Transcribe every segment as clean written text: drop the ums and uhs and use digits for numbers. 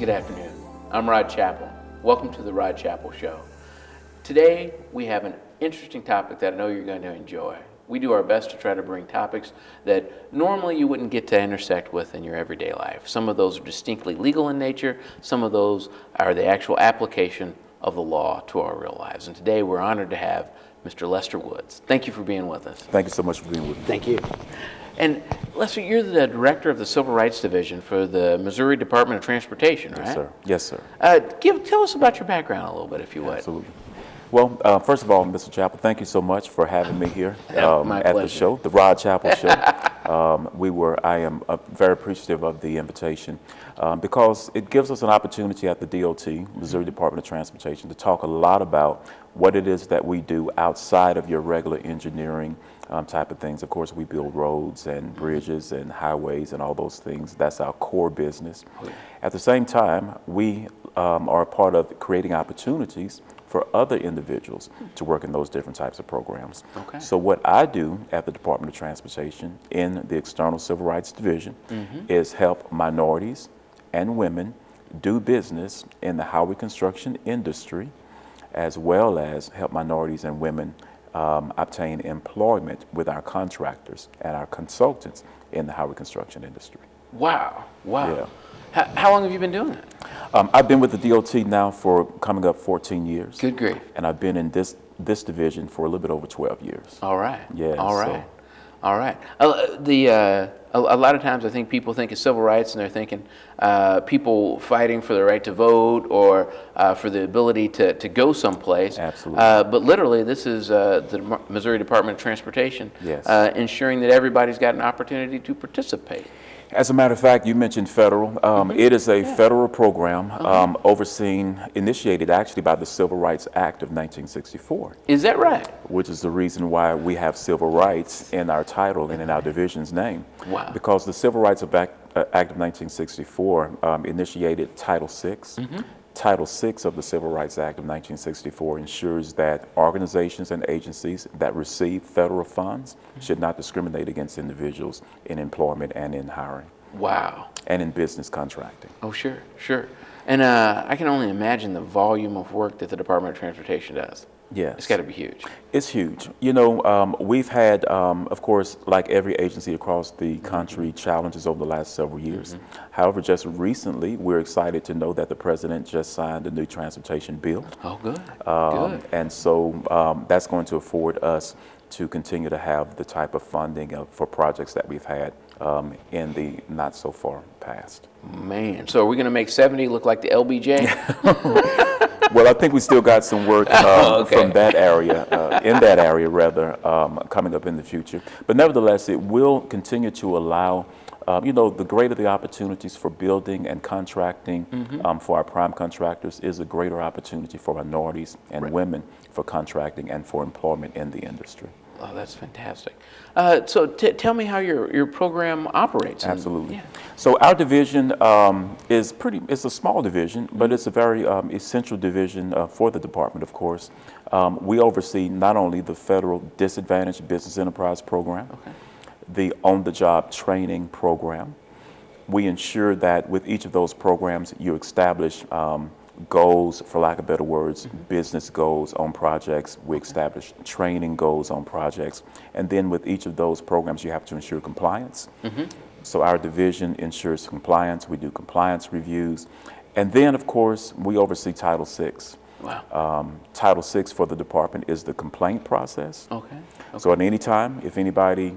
Good afternoon. I'm Rod Chappell. Welcome to the Rod Chappell Show. Today, we have an interesting topic that I know you're going to enjoy. We do our best to try to bring topics that normally you wouldn't get to intersect with in your everyday life. Some of those are distinctly legal in nature. Some of those are the actual application of the law to our real lives. And today, we're honored to have Mr. Lester Woods. Thank you for being with us. Thank you so much for being with me. Thank you. And Lester, you're the director of the Civil Rights Division for the Missouri Department of Transportation, right? Yes, sir. Yes, sir. Tell us about your background a little bit, if you would. Absolutely. Well, first of all, Mr. Chappell, thank you so much for having me here at the show, the Rod Chappell Show. I am very appreciative of the invitation because it gives us an opportunity at the DOT, Missouri Department of Transportation, to talk a lot about what it is that we do outside of your regular engineering type of things. Of course, we build roads and bridges and highways and all those things. That's our core business. At the same time, we are a part of creating opportunities for other individuals to work in those different types of programs. Okay. So what I do at the Department of Transportation in the External Civil Rights Division is help minorities and women do business in the highway construction industry, as well as help minorities and women obtain employment with our contractors and our consultants in the highway construction industry. Wow. Wow. Yeah. How long have you been doing it? I've been with the DOT now for coming up 14 years. Good grief. And I've been in this division for a little bit over 12 years. All right. Yeah. All right. All right. A lot of times I think people think of civil rights and they're thinking people fighting for the right to vote or for the ability to go someplace. Absolutely. But literally, this is the Missouri Department of Transportation ensuring that everybody's got an opportunity to participate. As a matter of fact, you mentioned federal. It is a federal program initiated actually by the Civil Rights Act of 1964. Is that right? Which is the reason why we have civil rights in our title and in our division's name. Wow. Because the Civil Rights Act of 1964 initiated Title VI. Title VI of the Civil Rights Act of 1964 ensures that organizations and agencies that receive federal funds should not discriminate against individuals in employment and in hiring. Wow. And in business contracting. Oh, sure, sure. And I can only imagine the volume of work that the Department of Transportation does. Yes. It's got to be huge. It's huge. You know, we've had, of course, like every agency across the country, challenges over the last several years. However, just recently, we're excited to know that the president just signed a new transportation bill. Oh, good. Good. And so that's going to afford us to continue to have the type of funding for projects that we've had in the not so far past. Man, so are we going to make 70 look like the LBJ? Well, I think we still got some work from that area, in that area rather, coming up in the future. But nevertheless, it will continue to allow, the greater the opportunities for building and contracting for our prime contractors is a greater opportunity for minorities and women for contracting and for employment in the industry. Oh, that's fantastic. So tell me how your program operates. Absolutely. So our division it's a small division, but it's a very essential division for the department, of course. We oversee not only the federal disadvantaged business enterprise program, the on-the-job training program. We ensure that with each of those programs, you establish goals, for lack of better words, business goals on projects. We establish training goals on projects. And then with each of those programs, you have to ensure compliance. So our division ensures compliance. We do compliance reviews. And then, of course, we oversee Title VI. Wow. Title VI for the department is the complaint process. Okay. So at any time, if anybody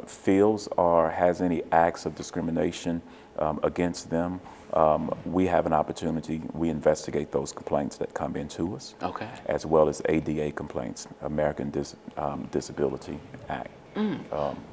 feels or has any acts of discrimination against them, we have an opportunity. We investigate those complaints that come into us, as well as ADA complaints, American Disability Act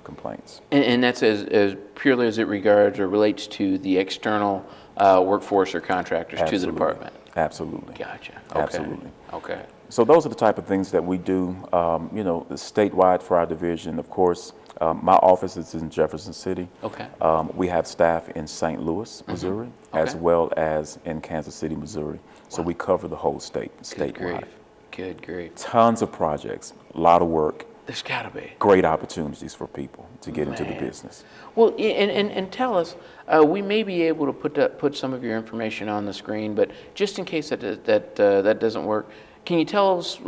complaints. And that's as purely as it regards or relates to the external workforce or contractors to the department? Absolutely. Gotcha. Okay. Absolutely. Okay. So those are the type of things that we do, statewide for our division. Of course, my office is in Jefferson City. Okay. We have staff in St. Louis, Missouri, as well as in Kansas City, Missouri. So we cover the whole state, statewide. Good grief. Tons of projects, a lot of work. There's got to be great opportunities for people to get into the business. Well, and tell us, we may be able to put some of your information on the screen, but just in case that doesn't work, can you tell us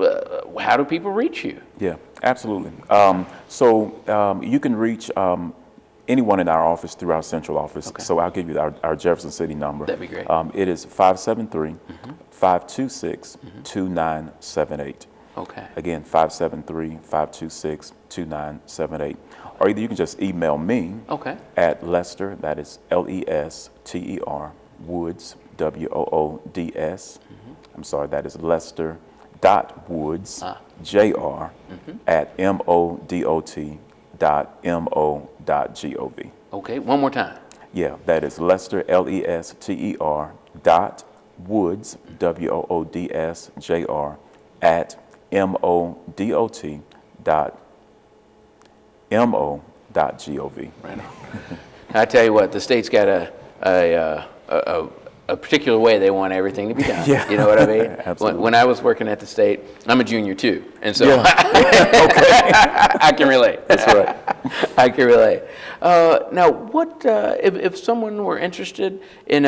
how do people reach you? Yeah, absolutely. You can reach anyone in our office through our central office. Okay. So I'll give you our Jefferson City number. That'd be great. It is 573-526-2978. Okay. Again, 573-526-2978. Or either you can just email me Okay. at Lester, that is Lester, Woods, Woods. I'm sorry, that is Lester.Woods, Jr. at modot.mo.gov. Okay. One more time. Yeah, that is Lester, Lester. Woods, Woods, Jr. at modot.mo.gov. Right on. I tell you what, the state's got a particular way they want everything to be done. Yeah. You know what I mean? Absolutely. When I was working at the state, I'm a junior too, and so Yeah. I can relate. That's right. I can relate. Now, what if someone were interested in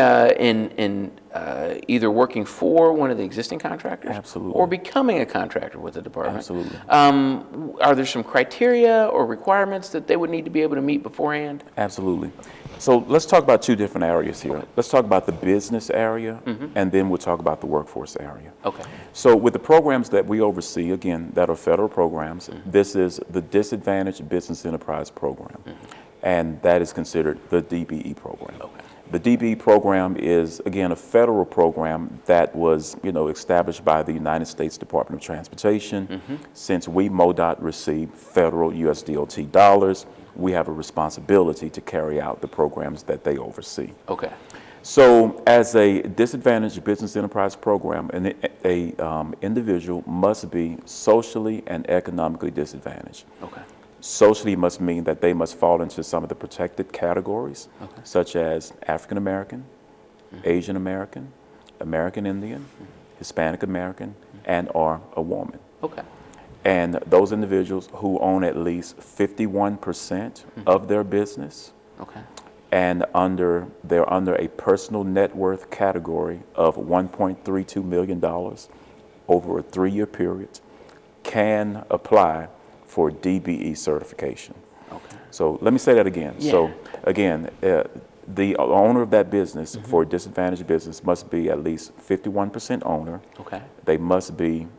either working for one of the existing contractors, Absolutely. or becoming a contractor with the department? Absolutely. Are there some criteria or requirements that they would need to be able to meet beforehand? Absolutely. So let's talk about two different areas here. Let's talk about the business area, and then we'll talk about the workforce area. Okay. So with the programs that we oversee, again, that are federal programs, this is the Disadvantaged Business Enterprise Program, and that is considered the DBE program. Okay. The DBE program is, again, a federal program that was, established by the United States Department of Transportation. Since we, MoDOT, receive federal USDOT dollars, we have a responsibility to carry out the programs that they oversee. Okay. So as a disadvantaged business enterprise program, an individual must be socially and economically disadvantaged. Okay. Socially must mean that they must fall into some of the protected categories, such as African American, Asian American, American Indian, Hispanic American, and or a woman. Okay. And those individuals who own at least 51% of their business, Okay. and they're under a personal net worth category of $1.32 million over a 3-year period, can apply for DBE certification. Okay. So let me say that again. Yeah. So again, the owner of that business for a disadvantaged business must be at least 51% owner. Okay. They must be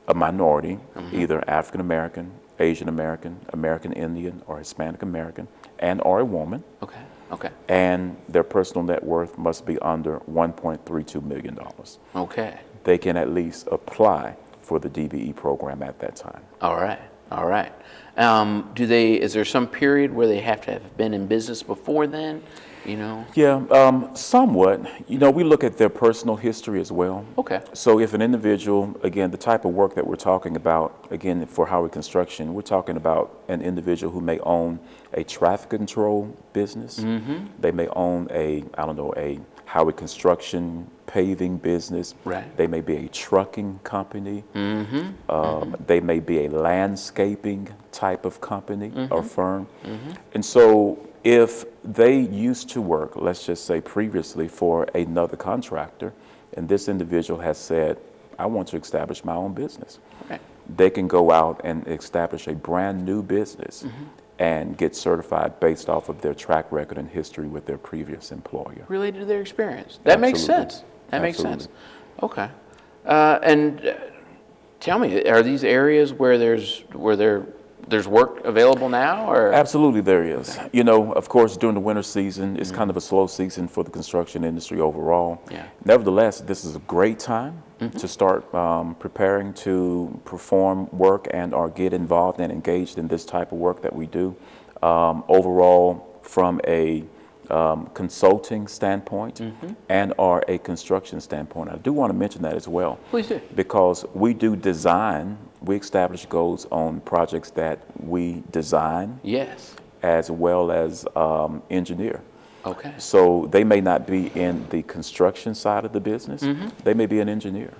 a minority, either African American, Asian American, American Indian, or Hispanic American, and or a woman. Okay. Okay. And their personal net worth must be under $1.32 million. Okay. They can at least apply for the DBE program at that time. All right. All right. Is there some period where they have to have been in business before then? Yeah, somewhat. We look at their personal history as well. Okay. So if an individual, again, the type of work that we're talking about, again, for Howard Construction, we're talking about an individual who may own a traffic control business. They may own a Howard Construction paving business. Right. They may be a trucking company. They may be a landscaping type of company or firm. And so if they used to work, let's just say previously, for another contractor, and this individual has said, I want to establish my own business, Okay. they can go out and establish a brand new business and get certified based off of their track record and history with their previous employer. Related to their experience. That makes Absolutely. sense. That makes sense. Absolutely. Okay. And tell me, are these areas where there's work available now, or? Absolutely there is. Of course, during the winter season, it's kind of a slow season for the construction industry overall. Yeah. Nevertheless, this is a great time to start preparing to perform work and or get involved and engaged in this type of work that we do. Overall, from a consulting standpoint and or a construction standpoint. I do want to mention that as well. Please do. Because we do design, we establish goals on projects that we design Yes. as well as engineer. Okay. So they may not be in the construction side of the business, they may be an engineer.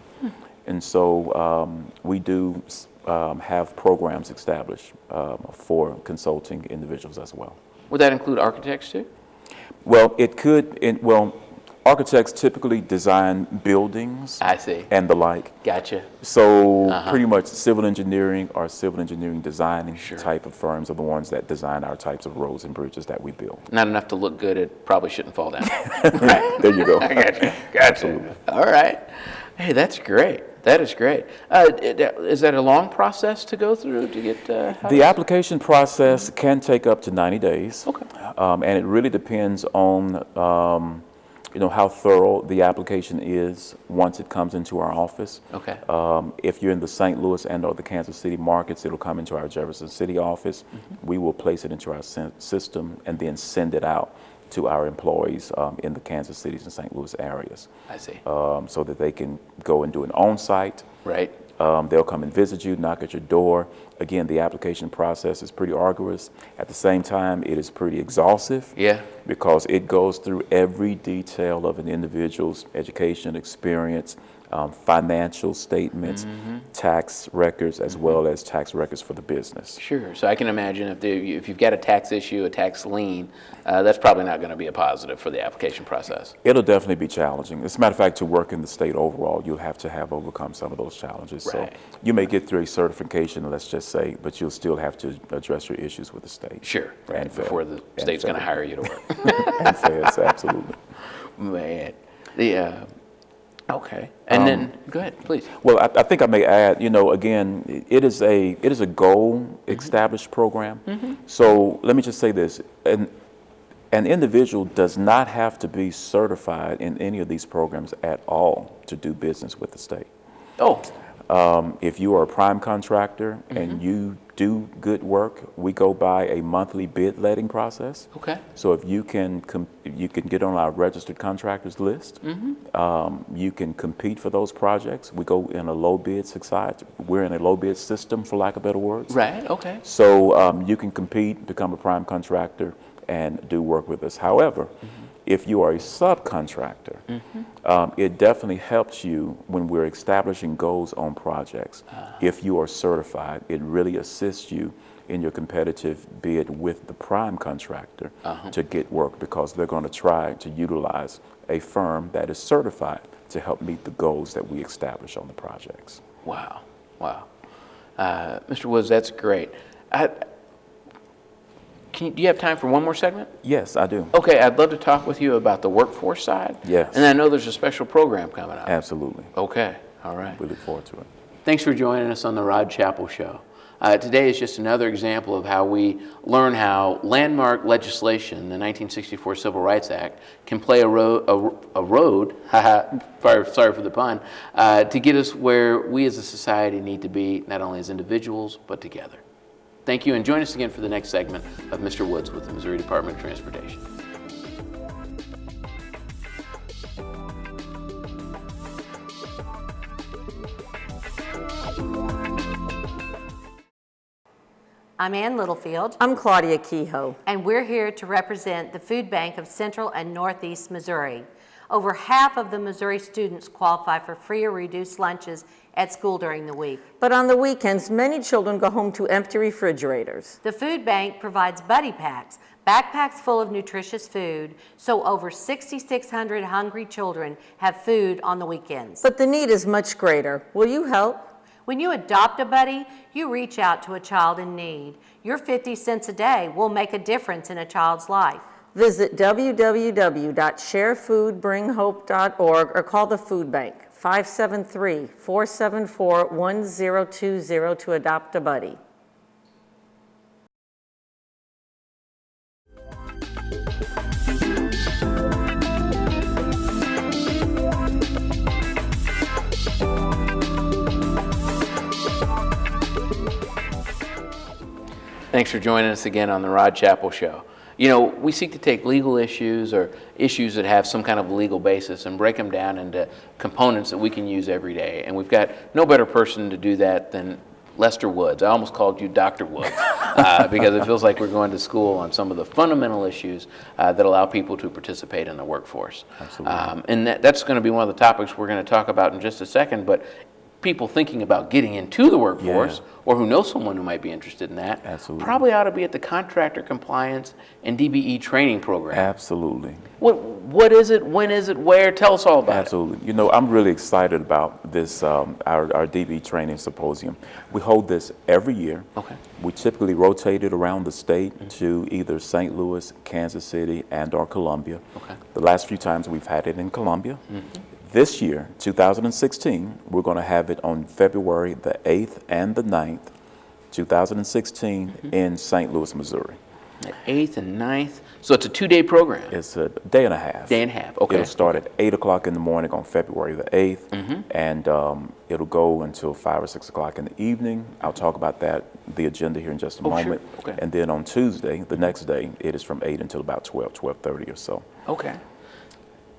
And so we do have programs established for consulting individuals as well. Would that include architects too? Well, it could, architects typically design buildings I see. and the like. Gotcha. So pretty much civil engineering or civil engineering designing Sure. type of firms are the ones that design our types of roads and bridges that we build. Not enough to look good, it probably shouldn't fall down. Right. There you go. I gotcha. Absolutely. All right. Hey, that's great. That is great. Is that a long process to go through to get The application process can take up to 90 days. Okay. And it really depends on how thorough the application is once it comes into our office. Okay. If you're in the St. Louis and or the Kansas City markets, it'll come into our Jefferson City office. We will place it into our system and then send it out to our employees in the Kansas City and St. Louis areas. I see. So that they can go and do an on-site. Right. They'll come and visit you, knock at your door. Again, the application process is pretty arduous. At the same time, it is pretty exhaustive. Yeah. Because it goes through every detail of an individual's education, experience, financial statements, tax records, as well as tax records for the business. Sure. So I can imagine if you've got a tax issue, a tax lien, that's probably not going to be a positive for the application process. It'll definitely be challenging. As a matter of fact, to work in the state overall, you'll have to have overcome some of those challenges. Right. So you may get through a certification, let's just say, but you'll still have to address your issues with the state. Sure. Right. And Before the state's going to hire you to work. And feds, absolutely. Man. Okay. And then, go ahead, please. Well, I think I may add, again, it is a goal established program. So let me just say this. An individual does not have to be certified in any of these programs at all to do business with the state. Oh. If you are a prime contractor and you do good work, we go by a monthly bid letting process. Okay. So if you can get on our registered contractors list, you can compete for those projects. We go in a low bid society. We're in a low bid system, for lack of better words. Right. Okay. So you can compete, become a prime contractor, and do work with us. However, if you are a subcontractor, it definitely helps you when we're establishing goals on projects. If you are certified, it really assists you in your competitive bid with the prime contractor to get work, because they're going to try to utilize a firm that is certified to help meet the goals that we establish on the projects. Wow. Wow. Mr. Woods, that's great. Do you have time for one more segment? Yes, I do. Okay, I'd love to talk with you about the workforce side. Yes. And I know there's a special program coming up. Absolutely. Okay, all right. We look forward to it. Thanks for joining us on the Rod Chappell Show. Today is just another example of how we learn how landmark legislation, the 1964 Civil Rights Act, can play a road, sorry for the pun, to get us where we as a society need to be, not only as individuals, but together. Thank you, and join us again for the next segment of Mr. Woods with the Missouri Department of Transportation. I'm Ann Littlefield, I'm Claudia Kehoe. and we're here to represent the Food Bank of Central and Northeast Missouri. Over half of the Missouri students qualify for free or reduced lunches at school during the week. But on the weekends, many children go home to empty refrigerators. The food bank provides buddy packs, backpacks full of nutritious food, so over 6,600 hungry children have food on the weekends. But the need is much greater. Will you help? When you adopt a buddy, you reach out to a child in need. Your 50 cents a day will make a difference in a child's life. Visit www.sharefoodbringhope.org or call the food bank, 573-474-1020 to adopt a buddy. Thanks for joining us again on the Rod Chappell Show. We seek to take legal issues or issues that have some kind of legal basis and break them down into components that we can use every day. And we've got no better person to do that than Lester Woods. I almost called you Dr. Woods because it feels like we're going to school on some of the fundamental issues that allow people to participate in the workforce. Absolutely. And that's going to be one of the topics we're going to talk about in just a second. But people thinking about getting into the workforce, Yeah. or who know someone who might be interested in that, Absolutely. probably ought to be at the contractor compliance and DBE training program. Absolutely. What is it? When is it? Where? Tell us all about Absolutely. You know, I'm really excited about this, our DB training symposium. We hold this every year. Okay. We typically rotate it around the state to either St. Louis, Kansas City, and or Columbia. Okay. The last few times we've had it in Columbia. This year, 2016, we're going to have it on February the 8th and the 9th, 2016, in St. Louis, Missouri. it? The 8th and 9th. So it's a 2-day program. It's a day and a half. Day and a half, okay. It'll start at 8 o'clock in the morning on February the 8th, and it'll go until 5 or 6 o'clock in the evening. I'll talk about that, the agenda here in just a Oh, sure. moment. Okay. And then on Tuesday, the next day, it is from 8 until about 12, 12:30 or so. Okay.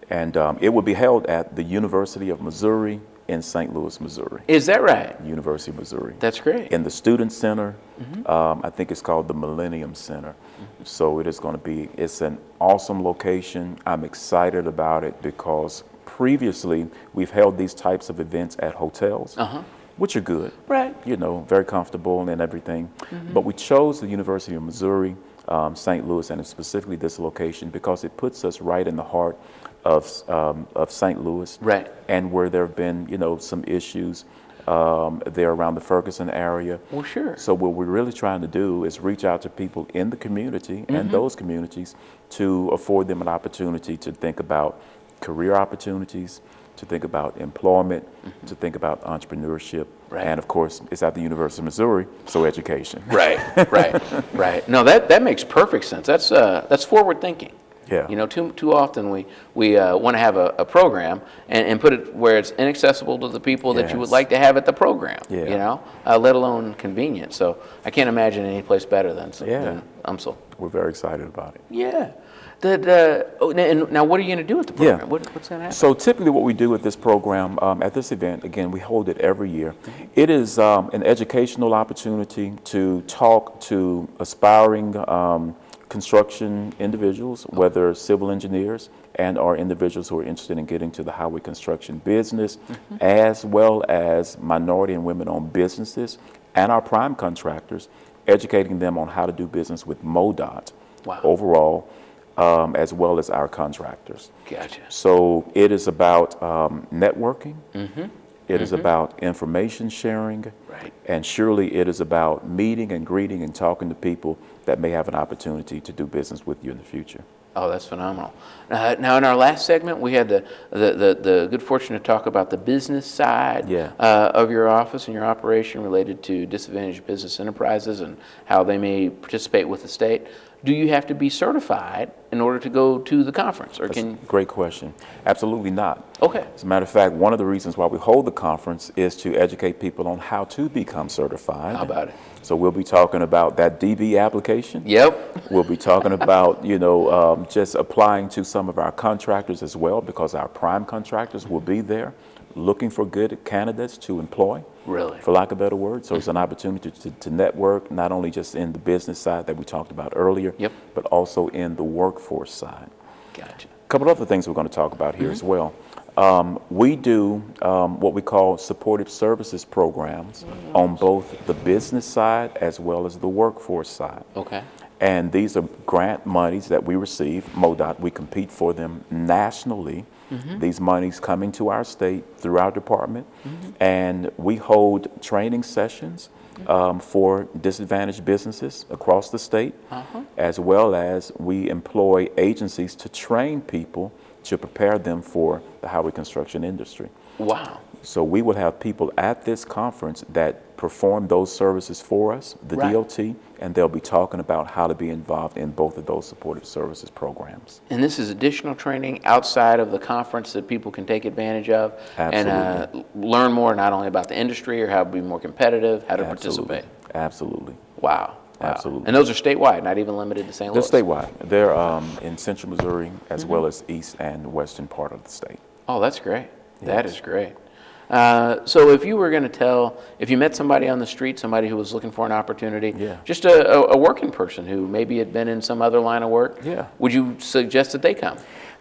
And it will be held at the University of Missouri in St. Louis, Missouri. Is that right? University of Missouri. That's great. In the Student Center, I think it's called the Millennium Center. So it is going to be, it's an awesome location. I'm excited about it because previously we've held these types of events at hotels, which are good. Right. You know, very comfortable and everything. But we chose the University of Missouri, St. Louis, and specifically this location because it puts us right in the heart of St. Louis. Right. And where there have been, you know, some issues there around the Ferguson area. Well, sure. So what we're really trying to do is reach out to people in the community and those communities to afford them an opportunity to think about career opportunities, to think about employment, to think about entrepreneurship. Right. And of course, it's at the University of Missouri, so education. Right, right. No, that makes perfect sense. That's forward thinking. Yeah. You know, too often we want to have a program and put it where it's inaccessible to the people that you would Yes. like to have at the program. Yeah. You know, let alone convenient. So I can't imagine any place better than UMSL. We're very excited about it. Yeah. And now, what are you going to do with the program? What's going to happen? So typically what we do at this program, at this event, again, we hold it every year. It is an educational opportunity to talk to aspiring construction individuals, whether civil engineers and or individuals who are interested in getting to the highway construction business, as well as minority and women-owned businesses and our prime contractors, educating them on how to do business with MoDOT overall, as well as our contractors. Gotcha. So it is about networking. It is about information sharing. Right. And surely it is about meeting and greeting and talking to people that may have an opportunity to do business with you in the future. Oh, that's phenomenal. Now, in our last segment, we had the good fortune to talk about the business side of your office and your operation related to disadvantaged business enterprises and how they may participate with the state. Do you have to be certified in order to go to the conference, or can? Great question. Absolutely not. Okay. As a matter of fact, one of the reasons why we hold the conference is to educate people on how to become certified. How about it? So we'll be talking about that DB application. Yep. We'll be talking about, just applying to some of our contractors as well, because our prime contractors will be there looking for good candidates to employ. Really? For lack of a better word. So it's an opportunity to network, not only just in the business side that we talked about earlier, but also in the workforce side. Gotcha. A couple of other things we're going to talk about here as well. We do what we call supportive services programs on both the business side as well as the workforce side. Okay. And these are grant monies that we receive, MoDOT. We compete for them nationally. These monies coming to our state through our department. And we hold training sessions for disadvantaged businesses across the state, as well as we employ agencies to train people to prepare them for the highway construction industry. Wow. So we will have people at this conference that perform those services for us, the DOT, and they'll be talking about how to be involved in both of those supportive services programs. And this is additional training outside of the conference that people can take advantage of and learn more not only about the industry or how to be more competitive, how to participate. Absolutely. Wow. Absolutely. And those are statewide, not even limited to St. Louis? They're statewide. They're in central Missouri as well as east and western part of the state. Oh, that's great. That is great. So if you were going to if you met somebody on the street, somebody who was looking for an opportunity, just a working person who maybe had been in some other line of work, would you suggest that they come?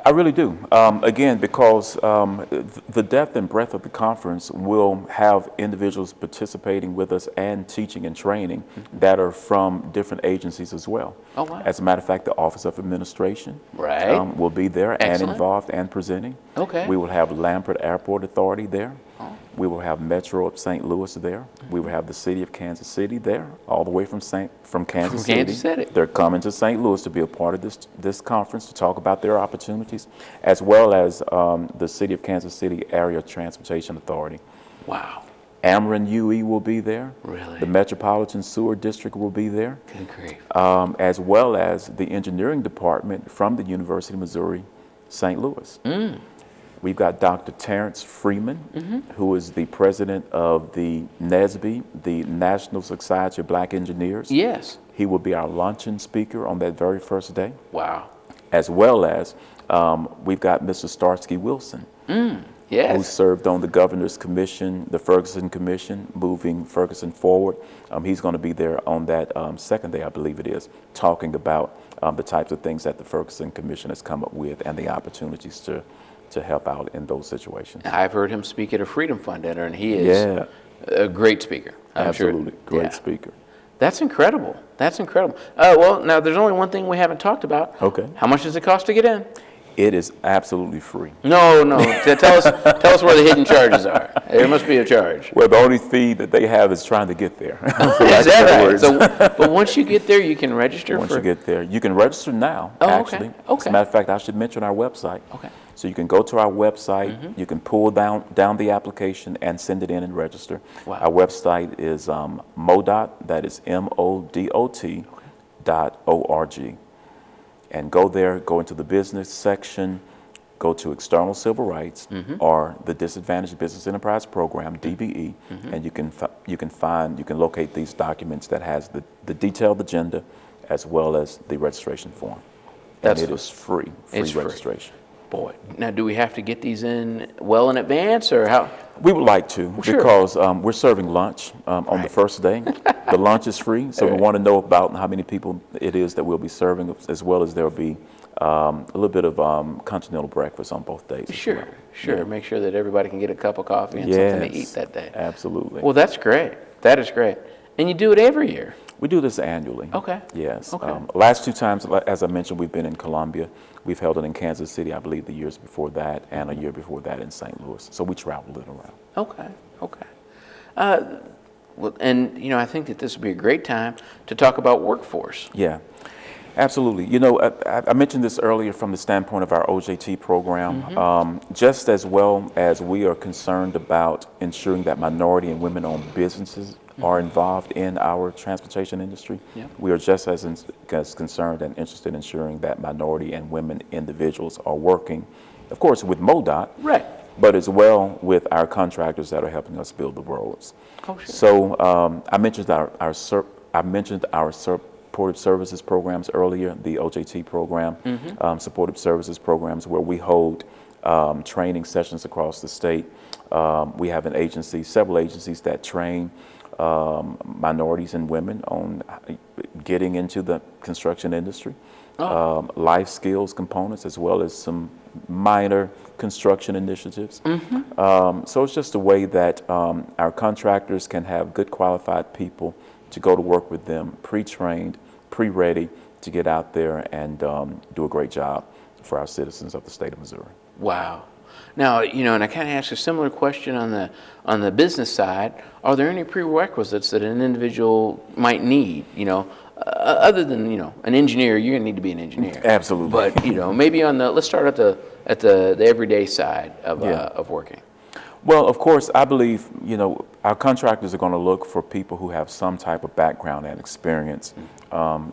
I really do. Again, because the depth and breadth of the conference will have individuals participating with us and teaching and training that are from different agencies as well. Oh, wow. As a matter of fact, the Office of Administration Right. will be there Excellent. and involved and presenting. Okay. We will have Lampert Airport Authority there. We will have Metro of St. Louis there. We will have the City of Kansas City there, all the way from Kansas City. Kansas City. They're coming to St. Louis to be a part of this conference to talk about their opportunities, as well as the City of Kansas City Area Transportation Authority. Wow. Ameren UE will be there. Really? The Metropolitan Sewer District will be there, Good grief. as well as the engineering department from the University of Missouri, St. Louis. We've got Dr. Terrence Freeman, who is the president of the NSBE, the National Society of Black Engineers. Yes. He will be our luncheon speaker on that very first day, Wow. as well as we've got Mr. Starsky Wilson, who Yes. served on the Governor's Commission, the Ferguson Commission, moving Ferguson forward. He's going to be there on that second day, I believe it is, talking about the types of things that the Ferguson Commission has come up with and the opportunities to help out in those situations. I've heard him speak at a Freedom Fund dinner, and he is Yeah, a great speaker. I'm sure. absolutely. Great Yeah. speaker. That's incredible. That's incredible. Well, now there's only one thing we haven't talked about. Okay. How much does it cost to get in? It is absolutely free. No. Tell us where the hidden charges are. There must be a charge. Well, the only fee that they have is trying to get there. Is that right? So, but once you get there, you can register Once for. you get there, you can register now, Oh, okay. actually. As Okay. a matter of fact, I should mention our website. Okay. So you can go to our website, you can pull down the application and send it in and register. Wow. Our website is MODOT, that is MODOT.org. And go there, go into the business section, go to external civil rights or the Disadvantaged Business Enterprise Program, DBE, and you can locate these documents that has the detailed agenda as well as the registration form. That's and it fine. is free It's free. registration. Boy, now do we have to get these in well in advance, or how? We would like to Sure. because we're serving lunch on the first day. The lunch is free, so we want to know about how many people it is that we'll be serving, as well as there will be a little bit of continental breakfast on both days. as Sure, well. sure. Make sure that everybody can get a cup of coffee and something to eat that day. Absolutely. Well, that's great. That is great. And you do it every year. We do this annually. Okay. Yes. Okay. Last two times, as I mentioned, we've been in Columbia. We've held it in Kansas City, I believe, the years before that, and a year before that in St. Louis. So we travel it around. Okay. Well, and I think that this would be a great time to talk about workforce. Yeah, absolutely. I mentioned this earlier from the standpoint of our OJT program. Just as well as we are concerned about ensuring that minority and women-owned businesses are involved in our transportation industry, we are just as concerned and interested in ensuring that minority and women individuals are working, of course, with MODOT, Right. but as well with our contractors that are helping us build the roads. Oh, sure. So I mentioned our supportive services programs earlier, the OJT program, supportive services programs where we hold training sessions across the state. We have several agencies that train minorities and women on getting into the construction industry, life skills components, as well as some minor construction initiatives. So it's just a way that our contractors can have good qualified people to go to work with them, pre-trained, pre-ready to get out there and do a great job for our citizens of the state of Missouri. Wow. Now, and I kind of asked a similar question on the business side. Are there any prerequisites that an individual might need? Other than an engineer, you're going to need to be an engineer. Absolutely. But maybe let's start at the everyday side of working. Well, of course, I believe, our contractors are going to look for people who have some type of background and experience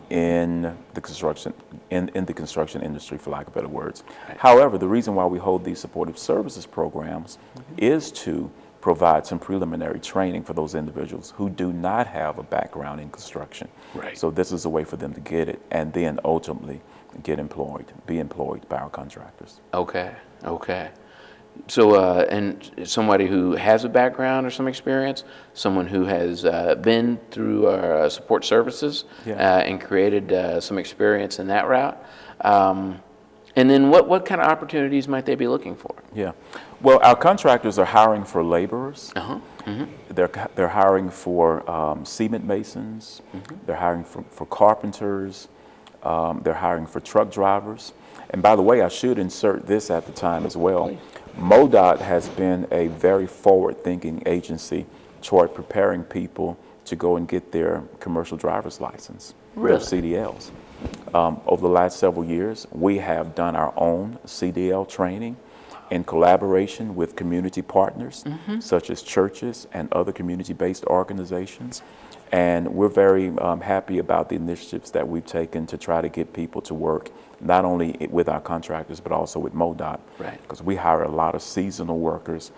in the construction industry, for lack of better words. Right. However, the reason why we hold these supportive services programs is to provide some preliminary training for those individuals who do not have a background in construction. Right. So this is a way for them to get it and then ultimately be employed by our contractors. Okay. So, and somebody who has a background or some experience, someone who has been through our support services and created some experience in that route, And then what kind of opportunities might they be looking for? Yeah. Well, our contractors are hiring for laborers. Uh-huh. They're hiring for cement masons. They're hiring for carpenters. They're hiring for truck drivers. And by the way, I should insert this at the time as well. MoDOT has been a very forward-thinking agency toward preparing people to go and get their commercial driver's license, Really? their CDLs. Over the last several years, we have done our own CDL training in collaboration with community partners, such as churches and other community-based organizations. And we're very happy about the initiatives that we've taken to try to get people to work, not only with our contractors, but also with MoDOT. Right. Because we hire a lot of seasonal workers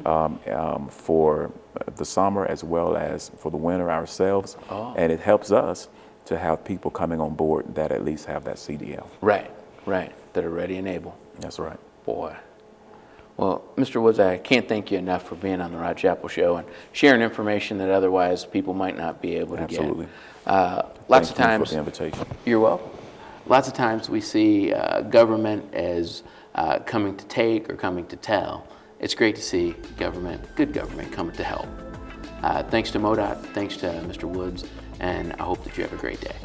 for the summer as well as for the winter ourselves. Oh. And it helps us to have people coming on board that at least have that CDL. Right, right, that are ready and able. That's right. Boy. Well, Mr. Woods, I can't thank you enough for being on the Rod Chapel Show and sharing information that otherwise people might not be able to Absolutely. get. Lots Thank of you times, for the invitation. you're welcome. Lots of times we see government as coming to take or coming to tell. It's great to see government, good government, coming to help. Thanks to MoDOT, thanks to Mr. Woods, and I hope that you have a great day.